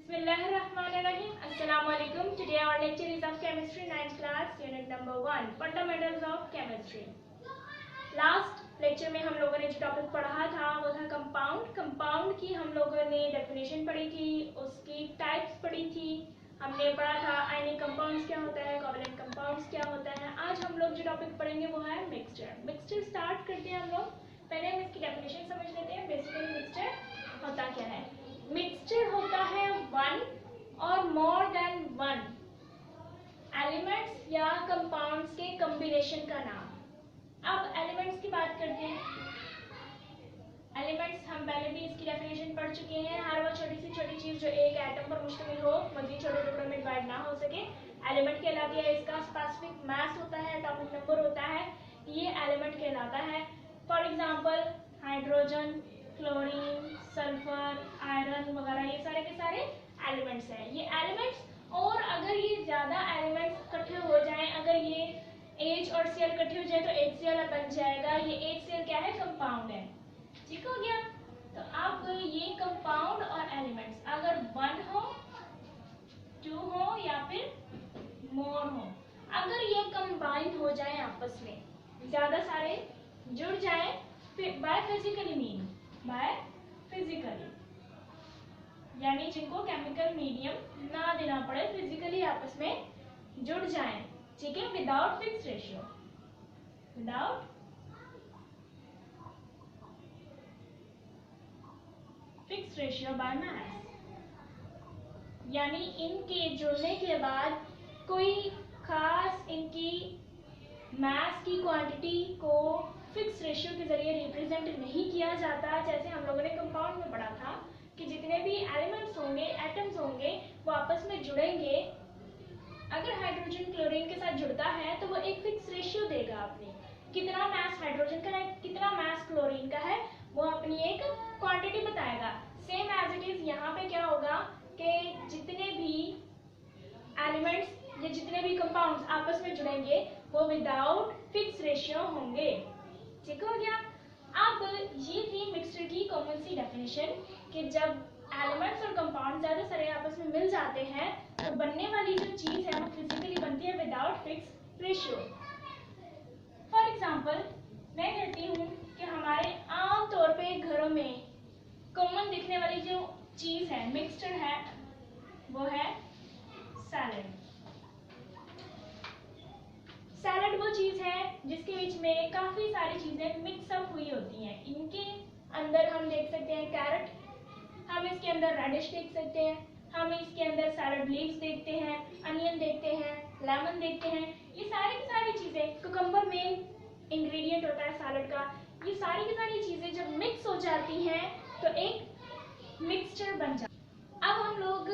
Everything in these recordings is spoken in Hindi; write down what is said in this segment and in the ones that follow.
Bismillahirrahmanirrahim. Assalamualaikum. Today our lecture is of chemistry 9th class unit number 1 fundamentals of chemistry. Last lecture में हम लोगों ने जो टॉपिक पढ़ा था वो था कंपाउंड। कंपाउंड की हम लोगों ने डेफिनेशन पढ़ी थी, उसकी टाइप्स पढ़ी थी। हमने पढ़ा था आयनिक कंपाउंड्स क्या होता है, कोवैलेंट कंपाउंड्स क्या होता है। आज हम लोग जो टॉपिक पढ़ेंगे वो है मिक्सचर। मिक्सचर स्टार्ट करते हैं हम लोग। पहले हम इसकी डेफिनेशन समझ लेते हैं। बेसिकली मिक्सचर होता क्या है। मिक्सचर होता है वन और मोर देन वन एलिमेंट्स या कंपाउंड्स के कॉम्बिनेशन का नाम। अब एलिमेंट्स की बात करते हैं। एलिमेंट्स हम पहले भी इसकी डेफिनेशन पढ़ चुके हैं। हर वो छोटी सी छोटी चीज जो एक एटम पर मुश्तमिल हो, मजीद छोटे टुकड़ों में डिवाइड ना हो सके, एलिमेंट कहलाती है। इसका स्पेसिफिक मास होता है, एटॉमिक नंबर होता है, ये एलिमेंट कहलाता है। For example hydrogen, chlorine, sulphur, iron वगैरह ये सारे के सारे एलिमेंट्स हैं। ये एलिमेंट्स, और अगर ये ज्यादा एलिमेंट्स इकट्ठे हो जाएं, अगर ये H और Cl इकट्ठे हो जाए तो HCl बन जाएगा। ये HCl क्या है, कंपाउंड है। ठीक हो गया। तो अब ये कंपाउंड और एलिमेंट्स अगर वन हो, टू हो या फिर मोर हो, अगर ये कंबाइन हो जाए आपस में, ज्यादा सारे जुड़ जाए, फिर by physically mean, by physically यानी जिनको केमिकल मीडियम ना देना पड़े, फिजिकली आपस में जुड़ जाए, ठीक है, without fix ratio, without fix ratio by mass, यानी इनके जुड़ने के बाद कोई खास इनकी मास की क्वांटिटी को फिक्स रेशियो के जरिए रिप्रेजेंट नहीं किया जाता। जैसे हम लोगों ने कंपाउंड में पढ़ा था कि जितने भी एलिमेंट्स होंगे, एटम्स होंगे, वो आपस में जुड़ेंगे। अगर हाइड्रोजन क्लोरीन के साथ जुड़ता है तो वो एक फिक्स रेशियो देगा अपनी, कितना मास हाइड्रोजन का है, कितना मास क्लोरीन का है, वो अपनी एक क्वांटिटी बताएगा। सेम एज इट इज यहाँ पे क्या होगा कि जितने भी एलिमेंट्स या जितने भी कंपाउंड्स आपस में जुड़ेंगे वो विदाउट फिक्स रेशियो होंगे। ठीक हो गया। अब ये थी मिक्सचर की कॉमन सी डेफिनेशन कि जब एलिमेंट्स और कंपाउंड ज्यादा सारे आपस में मिल जाते हैं तो बनने वाली जो चीज है वो फिजिकली बनती है without fix ratio. For example मैं कहती हूँ कि हमारे आम तौर पे घरों में कॉमन दिखने वाली जो चीज है, मिक्सचर है, वो है सैलेड। सैलड वो चीज है जिसके बीच में काफी सारी चीजें मिक्सअप हुई होती हैं। इनके अंदर हम देख सकते हैं कैरेट, हम इसके अंदर रेडिश देख सकते हैं, हम इसके अंदर सैलड लीव्स देखते हैं, अनियन देखते हैं, लेमन देखते हैं। ये सारी की सारी चीजें, कुकम्बर मेन इंग्रेडिएंट होता है सैलड का। ये सारी की सारी चीजें जब मिक्स हो जाती हैं तो एक मिक्सचर बन जाता है। अब हम लोग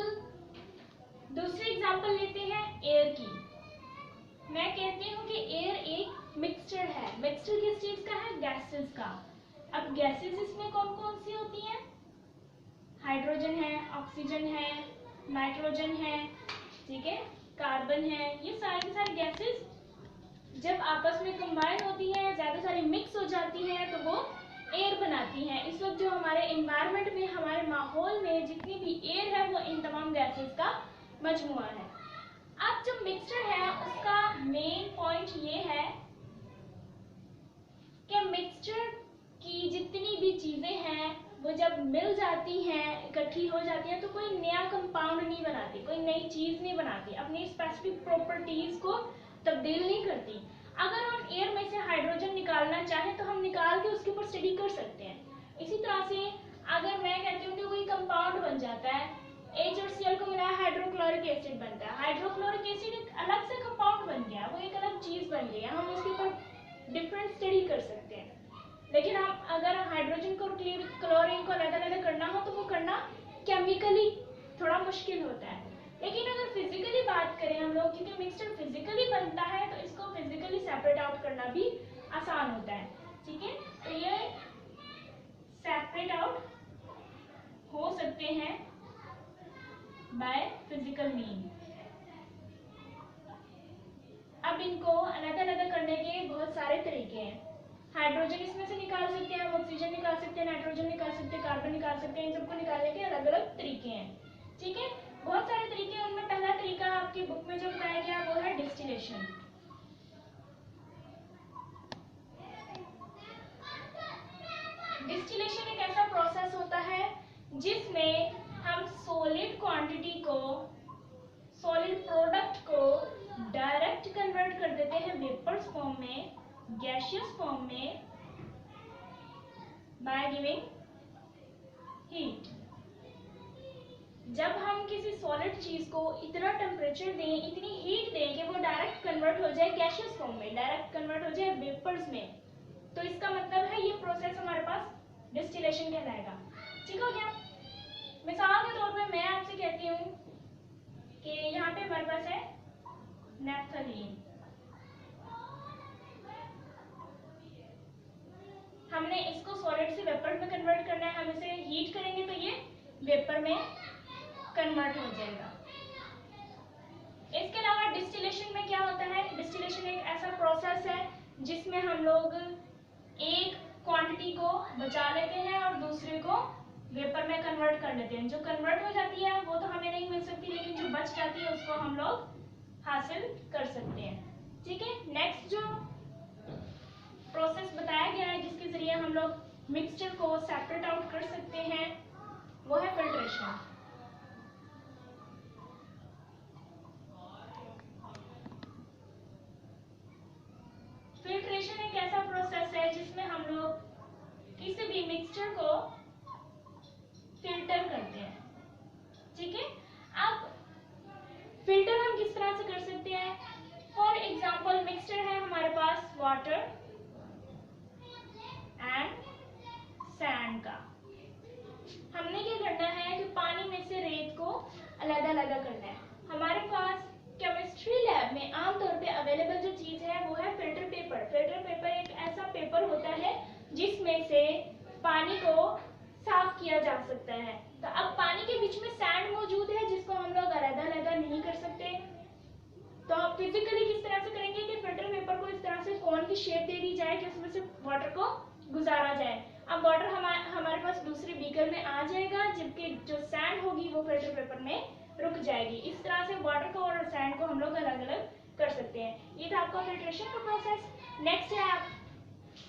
दूसरी एग्जांपल लेते हैं एयर की। मैं कहती हूँ कि एयर एक मिक्सचर है। मिक्सचर किस चीज का है, गैसेस का। अब गैसेस इसमें कौन कौन सी होती हैं, हाइड्रोजन है, ऑक्सीजन है, नाइट्रोजन है, ठीक है, कार्बन है। ये सारी सारी गैसेस जब आपस में कंबाइन होती हैं, ज्यादा सारी मिक्स हो जाती हैं, तो वो एयर बनाती हैं। इस वक्त जो हमारे एनवायरनमेंट में, हमारे माहौल में जितनी भी एयर है वो इन तमाम गैसेस का मजमुआ है। अब जो मिक्सचर है उसका मेन पॉइंट ये है कि मिक्सचर की जितनी भी चीजें हैं वो जब मिल जाती हैं, इकट्ठी हो जाती हैं, तो कोई नया कंपाउंड नहीं बनाती, कोई नई चीज नहीं बनाती, अपनी स्पेसिफिक प्रॉपर्टीज को तब्दील नहीं करती। अगर हम एयर में से हाइड्रोजन निकालना चाहें तो हम निकाल के उसके ऊपर स्टडी कर सकते हैं। इसी तरह से अगर मैं कहती हूँ कि कोई कंपाउंड बन जाता है, H और Cl को मिलाया हाइड्रोक्लोरिक एसिड बनता है। हाइड्रोक्लोरिक एसिड एक अलग से कंपाउंड बन गया, वो एक अलग चीज बन गई है, हम उसके ऊपर डिफरेंट स्टडी कर सकते हैं। लेकिन हम अगर हाइड्रोजन को क्लोरीन को अलग अलग करना हो तो वो करना केमिकली थोड़ा मुश्किल होता है। लेकिन अगर फिजिकली बात करें हम लोग, क्योंकि मिक्सचर फिजिकली बनता है तो इसको फिजिकली सेपरेट आउट करना भी आसान होता है। ठीक है, तो ये सेपरेट आउट हो सकते हैं बाय फिजिकल मीन। अब इनको अलग अलग करने के बहुत सारे तरीके हैं। हाइड्रोजन इसमें से निकाल सकते हैं, ऑक्सीजन निकाल सकते हैं, नाइट्रोजन निकाल सकते हैं, कार्बन निकाल सकते हैं। इन सबको निकालने के अलग अलग तरीके हैं। ठीक है, बहुत सारे तरीके हैं, उनमें पहला तरीका आपकी बुक में जो बताया गया वो है डिस्टिलेशन। डिस्टिलेशन एक ऐसा प्रोसेस होता है जिसमें हम सॉलिड क्वांटिटी को, सॉलिड प्रोडक्ट को डायरेक्ट कन्वर्ट कर देते हैं वेपर्स फॉर्म में, गैसियस फॉर्म में, बाय गिविंग हीट। जब हम किसी सॉलिड चीज को इतना टेम्परेचर दें, इतनी हीट दें कि वो डायरेक्ट कन्वर्ट हो जाए गैसियस फॉर्म में, डायरेक्ट कन्वर्ट हो जाए वेपर्स में, तो इसका मतलब है ये प्रोसेस हमारे पास डिस्टिलेशन कहलाएगा। ठीक हो गया। मिसाल के तौर पे मैं आपसे कहती हूँ कि यहाँ पे हमारे पास है नेफ्थलीन, हमने इसको सॉलिड से वेपर में कन्वर्ट करना है, हम इसे हीट करेंगे तो ये वेपर में कन्वर्ट हो जाएगा। इसके अलावा डिस्टिलेशन में क्या होता है, डिस्टिलेशन एक ऐसा प्रोसेस है जिसमें हम लोग एक क्वांटिटी को बचा लेते हैं और दूसरे को वेपर में कन्वर्ट कर लेते हैं। जो कन्वर्ट हो जाती है वो तो हमें नहीं मिल सकती, लेकिन जो बच जाती है उसको हम लोग हासिल कर सकते हैं। ठीक है, नेक्स्ट जो प्रोसेस बताया गया है जिसके जरिए हम लोग मिक्सचर को सेपरेट आउट कर सकते हैं वो है फिल्ट्रेशन। फिल्ट्रेशन एक ऐसा प्रोसेस है जिसमें हम लोग किसी भी मिक्सचर को फिल्टर करते हैं। ठीक है, अब फिल्टर हम किस तरह से कर सकते हैं, फॉर एग्जाम्पल मिक्सचर है हमारे पास वाटर एंड सैंड का। हमने क्या करना है कि पानी में से रेत को अलग अलग करना है। हमारे पास केमिस्ट्री लैब में आमतौर पे अवेलेबल जो चीज है वो है फिल्टर पेपर। फिल्टर पेपर एक ऐसा पेपर होता है जिसमें से पानी को साफ किया जा सकता है। तो अब पानी के बीच में सैंड मौजूद है जिसको हम लोग अलग-अलग नहीं कर सकते, तो आप फिजिकली किस तरह से करेंगे कि फिल्टर पेपर को इस तरह से कोन की शेप दे दी जाए कि उसमें से वाटर को गुजारा जाए। अब वाटर हमारे पास दूसरे बीकर में आ जाएगा, जबकि जो सैंड होगी वो फिल्टर पेपर में रुक जाएगी। इस तरह से वाटर को और सैंड को हम लोग अलग अलग कर सकते हैं। ये था आपका फिल्ट्रेशन का प्रोसेस। नेक्स्ट है आप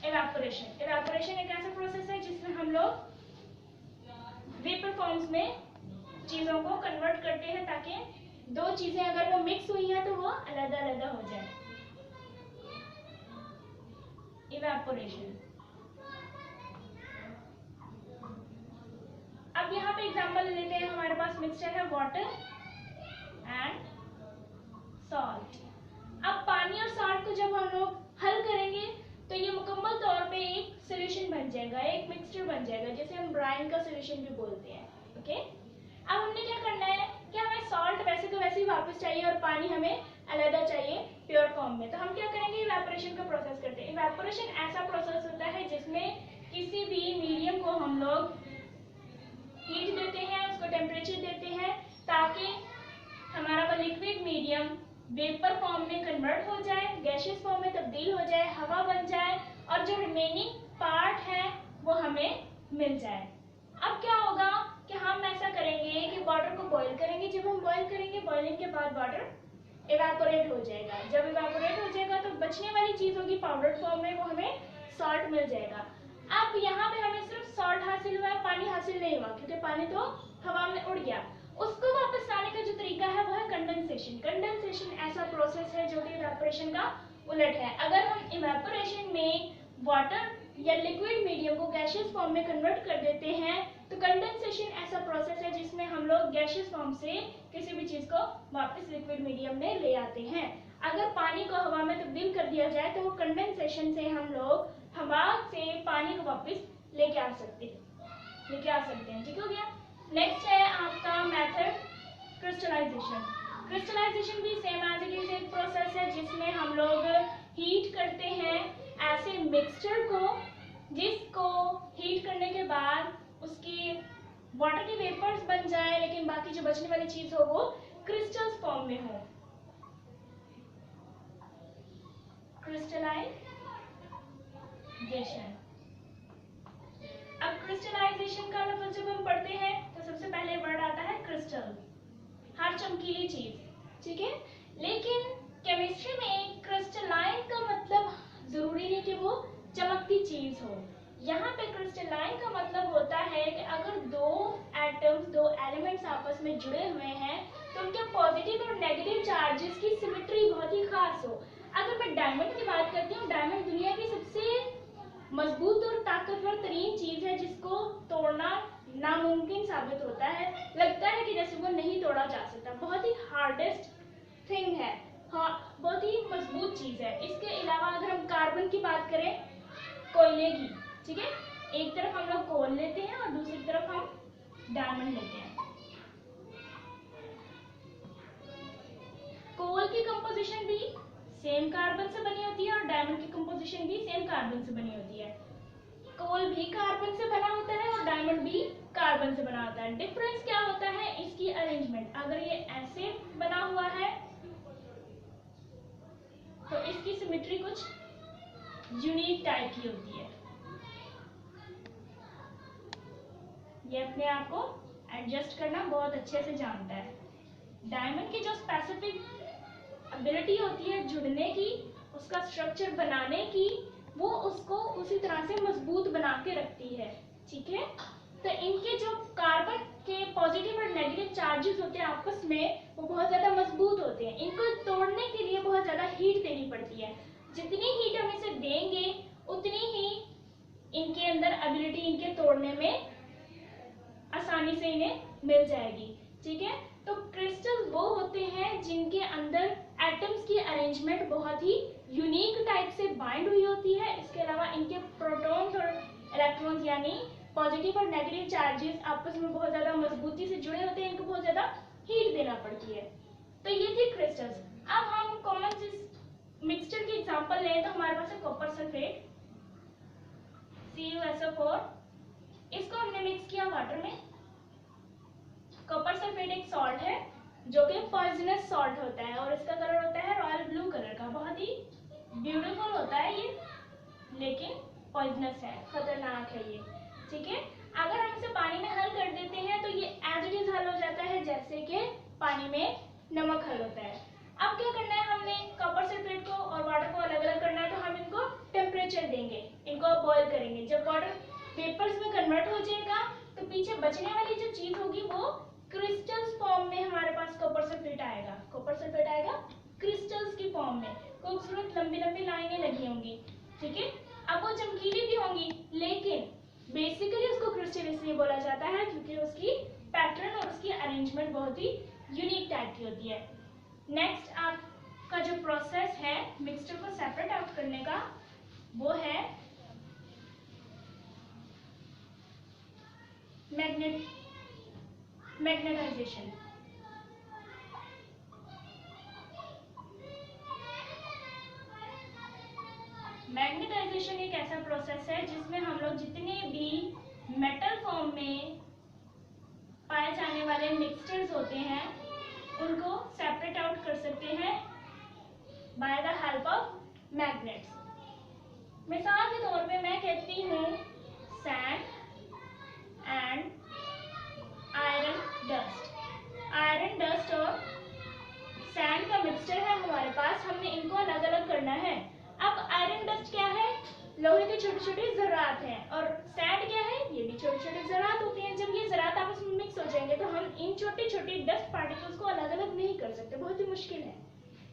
इवेपोरेशन। इवेपोरेशन एक ऐसा प्रोसेस है जिसमें हम लोग वेपर फॉर्म्स में चीजों को कन्वर्ट करते हैं ताकि दो चीजें अगर वो मिक्स हुई है तो वो अलग अलग हो जाए। इवेपोरेशन। अब यहाँ पे एग्जांपल लेते हैं, हमारे पास मिक्सचर है वाटर एंड सॉल्ट। अब पानी और सॉल्ट को जब हम लोग हल करेंगे तो ये मुकम्मल तौर पे एक सॉल्यूशन बन जाएगा, एक मिक्सचर बन जाएगा, जिसे हम ब्राइन का सॉल्यूशन भी बोलते हैं। ओके, अब हमने क्या करना है कि हमें सॉल्ट वैसे तो वैसे ही वापस चाहिए और पानी हमें अलग चाहिए प्योर फॉर्म में। तो हम क्या करेंगे, इवेपोरेशन का प्रोसेस करते हैं। इवेपोरेशन ऐसा प्रोसेस होता है जिसमें किसी भी मीडियम को हम लोग हीट देते हैं, उसको टेम्परेचर देते हैं ताकि हमारा वो लिक्विड मीडियम वेपर फॉर्म में कन्वर्ट हो जाए, गैसियस फॉर्म में तब्दील हो जाए, हवा बन जाए और जो रिमेनिंग पार्ट है वो हमें मिल जाए। अब क्या होगा कि हम ऐसा करेंगे कि वाटर को बॉईल करेंगे। जब हम बॉईल करेंगे, बॉइलिंग के बाद वाटर इवेपोरेट हो जाएगा। जब इवेपोरेट हो जाएगा तो बचने वाली चीज होगी पाउडर फॉर्म में, वो हमें सॉल्ट मिल जाएगा। अब यहाँ पे हमें सिर्फ सॉल्ट हासिल हुआ है, पानी हासिल नहीं हुआ, क्योंकि पानी तो हवा में उड़ गया। उसको वापस लाने का जो तरीका है वो है कंडेंसेशन। कंडेंसेशन ऐसा प्रोसेस है जो कि इवेपोरेशन का उलट है। अगर हम इवेपोरेशन में वाटर या लिक्विड मीडियम को गैसियस फॉर्म में कन्वर्ट कर देते हैं तो कंडेंसेशन ऐसा प्रोसेस है जिसमें हम लोग गैसियस फॉर्म से किसी भी चीज को वापस लिक्विड मीडियम में ले आते हैं। अगर पानी को हवा में तब्दील कर दिया जाए तो वो कंडेंसेशन से हम लोग हवा से पानी को वापस लेके आ सकते हैं। ठीक हो गया। नेक्स्ट है आपका मेथड क्रिस्टलाइजेशन। क्रिस्टलाइजेशन भी सेम एज इट इज एक प्रोसेस है जिसमें हम लोग हीट करते हैं ऐसे मिक्सचर को जिसको हीट करने के बाद उसकी वाटर के वेपर्स बन जाए, लेकिन बाकी जो बचने वाली चीज हो वो क्रिस्टल्स फॉर्म में हो। क्रिस्टलाइजेशन। अब क्रिस्टलाइजेशन का लफ्ज जब हम पढ़ते हैं तो सबसे पहले वर्ड आता है क्रिस्टल, हर चमकीली चीज, ठीक है। लेकिन केमिस्ट्री में क्रिस्टलाइन का मतलब जरूरी नहीं कि वो चमकती चीज हो। यहाँ पे क्रिस्टलाइन का मतलब होता है कि अगर दो एटम्स, दो एलिमेंट्स आपस में जुड़े हुए हैं तो उनके पॉजिटिव और नेगेटिव चार्जेस की सिमेट्री बहुत ही खास हो। अगर मैं डायमंड की बात करती हूँ, डायमंड दुनिया की सबसे मजबूत और ताकतवर तरीन चीज है जिसको तोड़ना नामुमकिन साबित होता है। लगता है कि जैसे वो नहीं तोड़ा जा सकता, बहुत ही हार्डेस्ट थिंग है, हाँ, बहुत ही मजबूत चीज है। इसके अलावा अगर हम कार्बन की बात करें, कोयले की, ठीक है, एक तरफ हम लोग कोल लेते हैं और दूसरी तरफ हम डायमंड लेते हैं। कोल की कंपोजिशन भी सेम कार्बन से बनी होती है और डायमंड की कंपोजिशन भी सेम कार्बन से बनी होती है। कोल भी कार्बन से बना होता है और डायमंड भी कार्बन से बना होता है। डिफरेंस क्या होता है? इसकी अरेंजमेंट। अगर ये ऐसे बना हुआ है तो इसकी सिमेट्री कुछ यूनिक टाइप की होती है। ये अपने आप को एडजस्ट करना बहुत अच्छे से जानता है। डायमंड की जो स्पेसिफिक एबिलिटी होती है जुड़ने की, उसका स्ट्रक्चर बनाने की, वो उसको उसी तरह से मजबूत बना के रखती है, ठीक है। तो इनके जो कार्बन के पॉजिटिव और नेगेटिव चार्जेस होते हैं आपस में, वो बहुत ज्यादा मजबूत होते हैं। इनको तोड़ने के लिए बहुत ज्यादा हीट देनी पड़ती है। जितनी हीट हम इसे देंगे उतनी ही इनके अंदर एबिलिटी इनके तोड़ने में आसानी से इन्हें मिल जाएगी, ठीक है। तो क्रिस्टल वो होते हैं जिनके अंदर एटम्स की अरेंजमेंट बहुत ही यूनिक टाइप से बाइंड हुई होती है। इसके अलावा इनके प्रोटॉन्स और इलेक्ट्रॉन्स यानी पॉजिटिव और नेगेटिव चार्जेस आपस में बहुत ज्यादा मजबूती से जुड़े होते हैं। इनको बहुत ज्यादा हीट देना पड़ती है। तो ये थी क्रिस्टल्स। अब हम कॉमन मिक्सचर की एग्जांपल लें तो हमारे पास है कॉपर सल्फेट CuSO4। इसको हमने मिक्स किया वाटर में। कॉपर सल्फेट एक सॉल्ट है जो कि पॉइजनस सॉल्ट होता है और इसका कलर होता है रॉयल ब्लू कलर का। बहुत ही ब्यूटीफुल होता है ये, लेकिन पॉइजनस है, खतरनाक है ये, ठीक है। अगर हम इसे पानी में हल कर देते हैं तो ये एज इट इज हल हो जाता है जैसे कि पानी में नमक हल होता है। अब क्या करना है, हमने कॉपर सल्फेट को और वाटर को अलग अलग करना है। तो हम इनको टेम्परेचर देंगे, इनको बॉईल करेंगे। जब वाटर वेपर्स में कन्वर्ट हो जाएगा तो पीछे बचने वाली जो चीज होगी वो क्रिस्टल्स फॉर्म में हमारे पास कॉपर सल्फेट आएगा। कॉपर सल्फेट आएगा क्रिस्टल्स की फॉर्म में, खूबसूरत लंबी लंबी लाइनें लगी होंगी, ठीक है। अब वो चमकीली भी होंगी, लेकिन बेसिकली उसको क्रिस्टल इसलिए बोला जाता है क्योंकि उसकी पैटर्न और उसकी अरेंजमेंट बहुत ही यूनिक टाइप की होती है। नेक्स्ट आपका जो प्रोसेस है मिक्सचर को सेपरेट आउट करने का, वो है मैग्नेटाइजेशन। मैग्नेटाइजेशन एक ऐसा प्रोसेस है जिसमें हम लोग जितने भी मेटल फॉर्म में पाए जाने वाले मिक्सचर्स होते हैं उनको सेपरेट आउट कर सकते हैं by the help of magnets. मिसाल के तौर पे मैं कहती हूँ sand and iron dust. Iron dust और सैंड का मिक्सचर है हमारे पास, हमने इनको अलग अलग करना है। अब आयरन डस्ट क्या है? लोहे के छोटे छोटे ज़रात हैं, और सैंड क्या है? ये भी छोटे छोटे ज़रात होते हैं। जब ये ज़रात आपस में मिक्स हो जाएंगे तो हम इन छोटे छोटे डस्ट पार्टिकल्स को अलग अलग नहीं कर सकते, बहुत ही मुश्किल है।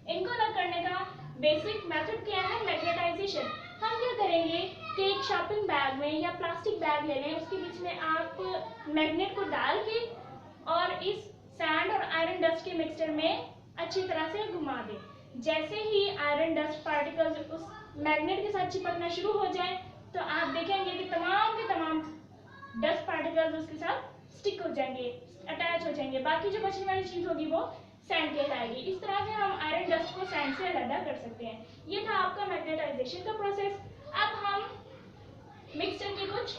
इनको अलग करने का बेसिक मेथड क्या है? मैग्नेटाइजेशन। हम क्या करेंगे कि एक शॉपिंग बैग में या प्लास्टिक बैग ले लें, उसके बीच में आप मैग्नेट को डाल के और इस सैंड और आयरन डस्ट के मिक्सचर में अच्छी तरह से घुमा दें। जैसे ही आयरन डस्ट पार्टिकल्स उस मैग्नेट के साथ चिपकना शुरू हो जाए तो आप देखेंगे कि तमाम के तमाम डस्ट पार्टिकल्स उसके साथ स्टिक हो जाएंगे, अटैच हो जाएंगे। बाकी जो बचने वाली चीज होगी वो सैंड कहलाएगी। इस तरह से हम आयरन डस्ट को सैंड से अलग कर सकते हैं। ये था आपका मैग्नेटाइजेशन का प्रोसेस। अब हम मिक्सचर के कुछ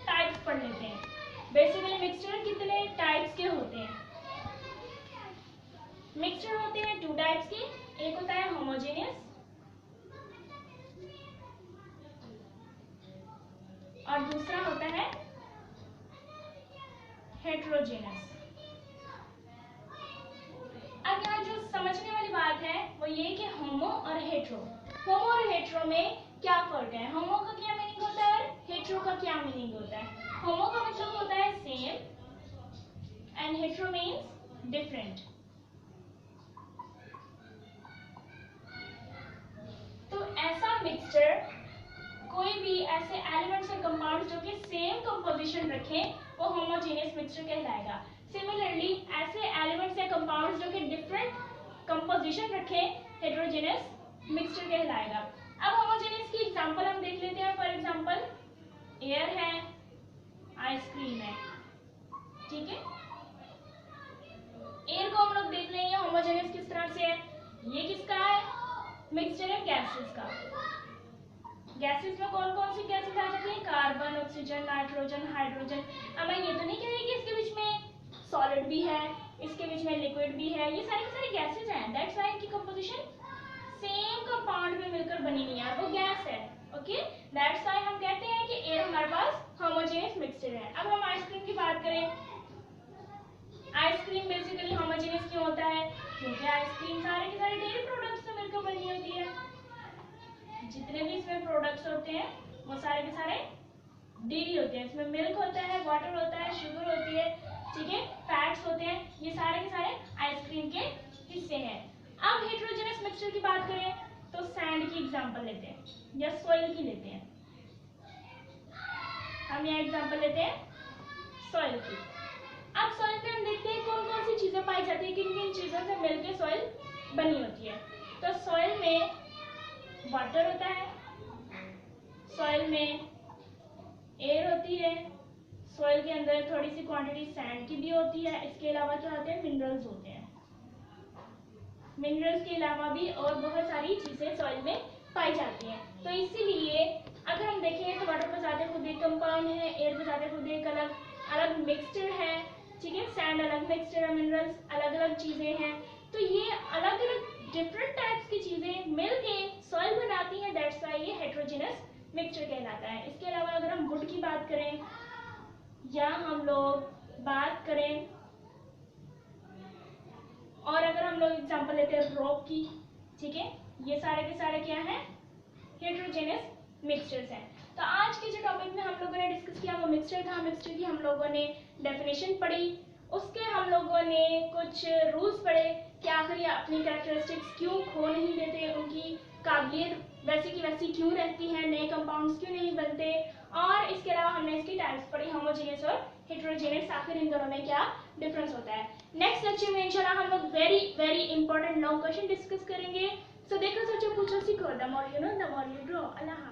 टाइप्स पढ़ लेते हैं। बेसिकली मिक्सचर कितने टाइप्स के होते हैं? मिक्सचर होते हैं टू टाइप्स के, एक होता है होमोजेनियस और दूसरा होता है हेट्रोजेनस। ये कि होमो और हेट्रो। होमो और हेट्रो में क्या फर्क है? होमो का क्या मीनिंग होता है, हेट्रो का क्या मीनिंग होता है? होमो का मतलब होता है same and hetero means different. तो ऐसा मिक्सचर, कोई भी ऐसे एलिमेंट्स और कंपाउंड्स जो कि सेम कंपोजिशन रखें वो होमोजेनियस मिक्सचर कहलाएगा। सिमिलरली ऐसे एलिमेंट्स या कंपाउंड्स जो कि डिफरेंट कंपोजिशन रखें हेटेरोजेनियस मिक्सचर कहलाएगा। अब होमोजेनियस की एग्जांपल हम देख लेते हैं। फॉर एग्जांपल एयर है, आइसक्रीम है, ठीक है। एयर को हम लोग देख लेंगे होमोजेनियस किस तरह से है। ये किसका है? मिक्सचर है गैसेस का। गैसेस में कौन कौन सी गैसेस आ जाती है? Carbon, oxygen, nitrogen, hydrogen. अब मैं ये तो नहीं कह रही कि इसके बीच में सॉलिड भी है, इसके बीच में लिक्विड भी है, ये सारी की सारी गैसेस हैं। दैट्स व्हाई इनकी कंपोजिशन सेम कंपाउंड में मिलकर बनी नहीं है, वो गैस है। ओके, दैट्स व्हाई हम कहते हैं कि एयर हमारे पास होमोजेनियस मिक्सचर है। अब हम आइसक्रीम की बात करें। आइसक्रीम बेसिकली होमोजेनियस क्यों होता है? क्योंकि आइसक्रीम सारे के सारे डेयरी प्रोडक्ट्स से मिलकर बनी होती है। जितने भी इसमें प्रोडक्ट्स होते हैं वो सारे के सारे डेयरी होते हैं। इसमें मिल्क होता है, वाटर होता है, शुगर होती है, ठीक है, फैट्स होते हैं, ये सारे के सारे आइसक्रीम के हिस्से हैं। अब हेटेरोजेनस मिक्सचर की बात करें तो सैंड की एग्जांपल लेते हैं या सॉइल की लेते हैं। हम यहाँ एग्जांपल लेते हैं सॉइल की। अब सॉइल में हम देखते हैं कौन कौन सी चीजें पाई जाती है, किन किन चीजों से मिलकर सॉइल बनी होती है। तो सॉइल में वाटर होता है, सॉइल में एयर होती है, सॉइल के अंदर थोड़ी सी क्वांटिटी सैंड की भी होती है। इसके अलावा क्या होते हैं? मिनरल्स होते हैं। मिनरल्स के अलावा भी और बहुत सारी चीजें सॉइल में पाई जाती हैं। तो इसीलिए अगर हम देखें तो वाटर पर जाते खुद एक कंपाउंड है, एयर पर जाते खुद एक अलग अलग मिक्सचर है, ठीक है। सैंड अलग मिक्सचर है, मिनरल्स अलग अलग चीजें हैं। तो ये अलग अलग डिफरेंट टाइप्स की चीजें मिलके सॉइल बनाती हैं। दैट्स व्हाई ये हेटेरोजेनस मिक्सचर कहलाता है। इसके अलावा अगर हम वुड की बात करें या हम लोग बात करें और अगर हम लोग एग्जांपल लेते हैं रॉक की, ठीक है, ये सारे के सारे क्या हैं? हेटेरोजेनस मिक्सचर्स हैं। तो आज के जो टॉपिक में हम लोगों ने डिस्कस किया वो मिक्सचर था। मिक्सचर की हम लोगों ने डेफिनेशन पढ़ी, उसके हम लोगों ने कुछ रूल्स पढ़े कि आखिर ये अपनी कैरेक्टरिस्टिक्स क्यों खो नहीं देते, उनकी काबिलियत वैसी की वैसी क्यों रहती है, नए कंपाउंड्स क्यों नहीं बनते, और इसके अलावा हमने इसकी टाइप्स पढ़ी होमोजेनियस और हेटेरोजेनस, आखिर इन दोनों में क्या डिफरेंस होता है। नेक्स्ट लेक्चर में इंशाल्लाह हम लोग very very important long question discuss करेंगे। सो देखो, सोचो, पूछो, सीखो। The more you know the more you grow. Allah.